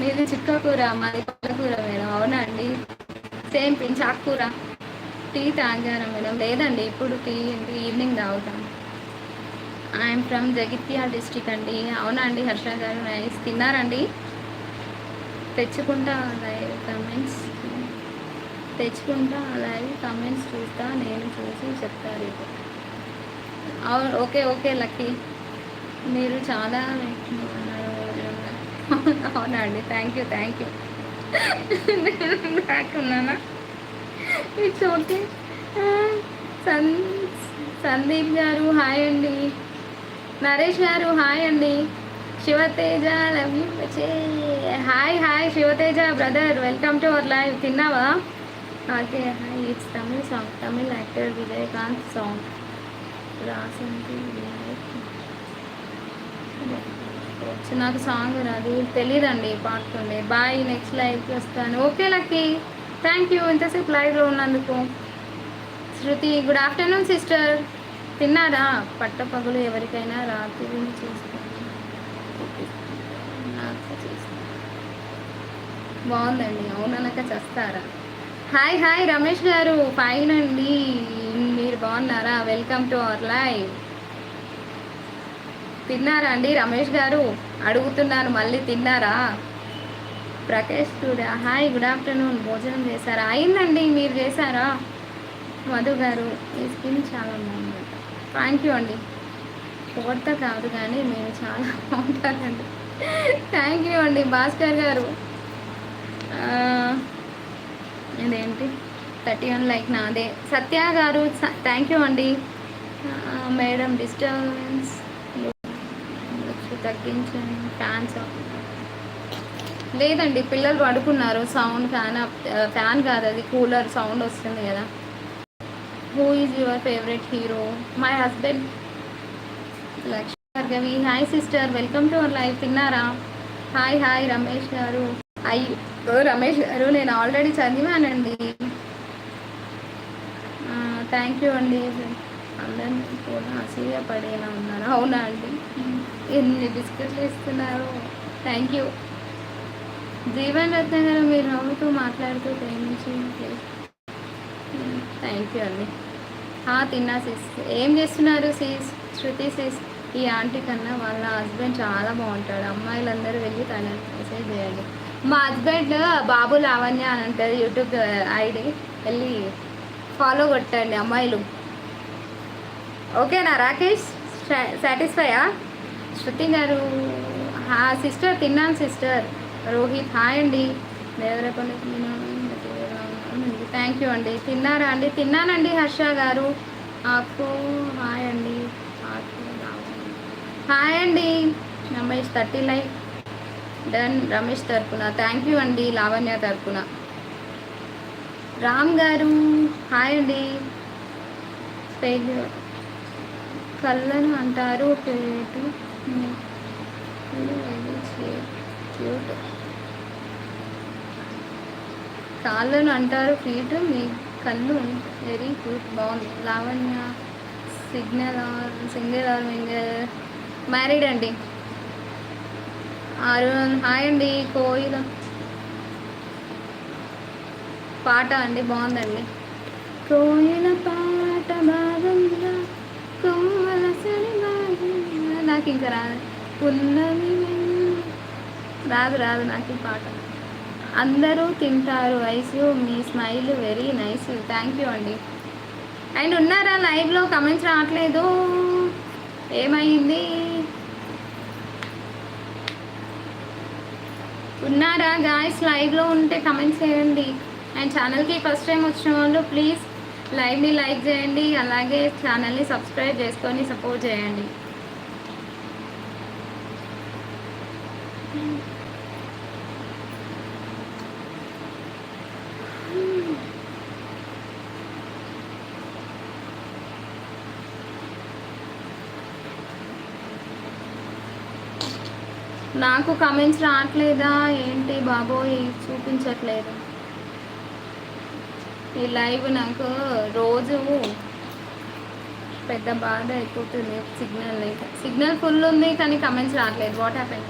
మీది చుక్కకూర, మాది పాలకూర మేడం. అవునా అండి? సేమ్ పింఛ ఆకుకూర. టీ తాగారా మేడం? లేదండి, ఇప్పుడు టీ ఈవినింగ్ తాగుతాం. ఐఎమ్ ఫ్రమ్ జగిత్యాల డిస్ట్రిక్ట్ అండి. అవునా అండి హర్ష గారు? నైస్. తిన్నారండి? తెచ్చుకుంటా లైవ్ కమెంట్స్, తెచ్చుకుంటా లైవ్ కమెంట్స్ చూస్తా, నేను చూసి చెప్తారు. అవును, ఓకే ఓకే లక్కీ. మీరు చాలా అవునా అండి? Thank you thank you. Back ఉన్నానా? It's okay. సన్ సందీప్ గారు హాయ్ అండి. నరేష్ గారు హాయ్ అండి. Sivateja love you. Hi hi Sivateja brother, welcome to our live. తిన్నావా? Okay hi. It's Tamil song, Tamil actor Vijayakanth song. రాసంతి నాకు సాంగ్ రాదు, తెలీదండి పాడుతుండే. బాయ్, నెక్స్ట్ లైవ్కి వస్తాను. ఓకే లక్కీ, థ్యాంక్ యూ ఇంతసేపు లైవ్లో ఉన్నందుకు. శృతి గుడ్ ఆఫ్టర్నూన్ సిస్టర్. తిన్నారా? పట్టపగలు ఎవరికైనా రాత్రి చేసుకోండి, బాగుందండి. అవుననక చేస్తారా? హాయ్ హాయ్ రమేష్ గారు, ఫైన్ అండి. మీరు బాగున్నారా? Welcome to our live. తిన్నారా అండి రమేష్ గారు? అడుగుతున్నాను మళ్ళీ, తిన్నారా? ప్రకాష్ సూర్య హాయ్, గుడ్ ఆఫ్టర్నూన్. భోజనం చేశారా? అయిందండి, మీరు చేశారా? మధు గారు ఈ స్కిన్ చాలా బాగుంది. థ్యాంక్ యూ అండి. పొగడ్త కాదు కానీ మీరు చాలా బాగుంటారండి. థ్యాంక్ యూ అండి భాస్కర్ గారు. ఇదేంటి 31 లైక్ నాదే. సత్య గారు థ్యాంక్ యూ అండి. మేడం డిస్టర్బెన్స్ తగ్గించండి. ఫ్యాన్స్ లేదండి, పిల్లలు పడుకున్నారు. సౌండ్ ఫ్యాన్ కాదు, అది కూలర్ సౌండ్ వస్తుంది కదా. Who is your favourite hero? My husband. Lakshmi Bhargavi hi sister, welcome to our live. తిన్నారా? హాయ్ హాయ్ రమేష్ గారు. అయ్యో రమేష్ గారు, నేను ఆల్రెడీ చదివానండి. థ్యాంక్ యూ అండి. అందరినీ కూడా అసూయ పడేలా ఉన్నారు. అవునా అండి? ఎన్ని బిస్కెట్లు ఇస్తున్నారు. Thank you. జీవన్ రత్న గారు, మీరు నవ్వుతూ మాట్లాడుతూ ప్రేమించి. థ్యాంక్ యూ అండి. తిన్నా సిస్. ఏం చేస్తున్నారు సిస్? శృతి సిస్, ఈ ఆంటీ కన్నా వాళ్ళ హస్బెండ్ చాలా బాగుంటాడు. అమ్మాయిలందరూ వెళ్ళి తన మెసేజ్ చేయండి. మా హస్బెండ్ బాబు లావణ్య అని ఉంటుంది యూట్యూబ్ ఐడి, వెళ్ళి ఫాలో కొట్టండి అమ్మాయిలు. ఓకేనా రాకేష్? సాటిస్ఫైయా? శృతి గారు సిస్టర్ తిన్నాను సిస్టర్. రోహిత్ హాయ్ అండి. దేవరకొండ థ్యాంక్ యూ అండి. తిన్నారా అండి? తిన్నానండి. హర్ష గారు ఆకు హాయ్ అండి. హాయ్ అండి. Ramesh 30 like done. రమేష్ తరపున థ్యాంక్ యూ అండి. లావణ్య తరపున రామ్ గారు హాయ్ అండి. కళ్ళను అంటారు పేటు క్యూట్, కాళ్ళను అంటారు ఫీట్, మీ కళ్ళు వెరీ క్యూట్. బాగుంది. లావణ్య సింగిల్ ఆర్ మ్యారీడ్ అండి. అరుణ్ హాయ్ అండి. కోయిల పాట అండి బాగుందండి. కోయిల పాట బాగుందా, కొమ్మల సరి బాగుందా. నాకు ఇంకా రాదు. పున్నమి రాదు నాకు ఈ పాట. అందరూ తింటారు ice, me smile very nice. Thank you అండి. అండ్ ఉన్నారా లైవ్లో? కమెంట్స్ రావట్లేదు, ఏమైంది? ఉన్నారా గాయస్? లైవ్లో ఉంటే కమెంట్స్ చేయండి. అండ్ ఛానల్కి ఫస్ట్ టైం వచ్చిన వాళ్ళు ప్లీజ్ లైవ్ని లైక్ చేయండి, అలాగే ఛానల్ని సబ్స్క్రైబ్ చేసుకొని సపోర్ట్ చేయండి. నాకు కమెంట్స్ రావట్లేదా ఏంటి బాబోయ్? చూపించట్లేదు ఈ లైవ్. నాకు రోజు పెద్ద బాధ అయిపోతుంది. సిగ్నల్ ఫుల్ ఉంది కానీ కమెంట్స్ రావట్లేదు. What happen?